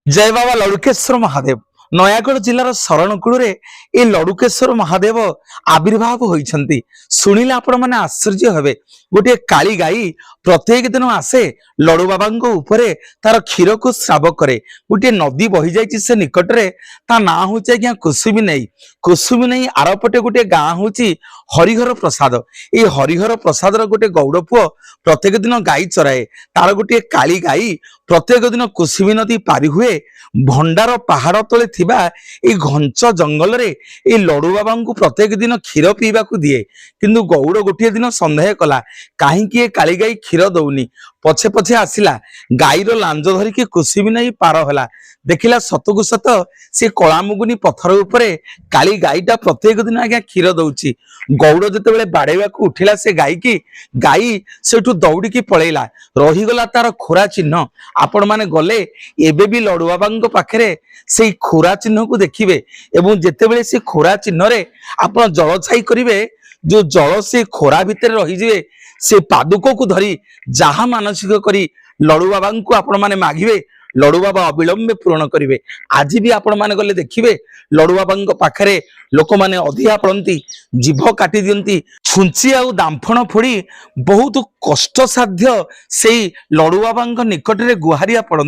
जय बाबा लड़ुकेश्वर महादेव नयागढ़ जिलार शरणकूल ए लड़ुकेश्वर महादेव आविर्भाव होइछंती। सुनिले आपण माने आश्चर्य हेबे। गोटे काली गाई प्रत्येक दिन आसे लड़ु बाबा उपरे तार क्षीर को श्राव करे। गोटे नदी बही जाइछि से निकट रे, ता ना होछि आज्ञा कुसुमी नई। कुसुमी नई आरपटे गोटे गाँ होछि हरिहर प्रसाद। ए हरिहर प्रसाद गोटे गौड़ पुओ प्रत्येक दिन गाई चराए। तार गोटे काली गाई प्रत्येक दिन कुसुमी नदी पारी हुए भंडार पहाड़ तले थिबा ए घंच जंगल रे ए लड़ु बाबा को प्रत्येक दिन क्षीर पीवा को दिए। किंतु गौड़ गोटे दिन संदेह कला कहीं ए काली गाई क्षीर दौनी। पछे पछे आसिला गाईर लांज धरिकी कुसुमी नई पार होला। देखिला सतकु सत से कलामुगुनी पत्थर उपरे काली गाईटा प्रत्येक दिन आज्ञा क्षीर दउची। गौड़ जेतेबेले बाड़ेवा को उठिला से गाई की गाई सेठू दौड़िकी पळेला। रहीगला तार खोरा चिन्ह। आपण माने गले एबे भी लड़ु बाबा पाखरे से खोरा चिन्ह को देखिबे एवं जेतेबेले से खोरा चिन्ह रे आपण जल छाई करिवे, जो जल से खोरा भितर रही जिवे से पादुक को धरी जहा मानसिक करी लड़ु बाबा को आपण माने मागिबे, लड़ु बाबा अविलंबे पूर्ण करिवे। आज भी आपण माने गले देखिबे लड़ु बाबा पाखरे लोक माने अधिया पड़ती, जीभ काटी दियंती, छुंची आउ दाम्फण फोड़ी बहुत कष्ट साध्य से लड़ु बाबा निकट रे गुहारिया पड़ती।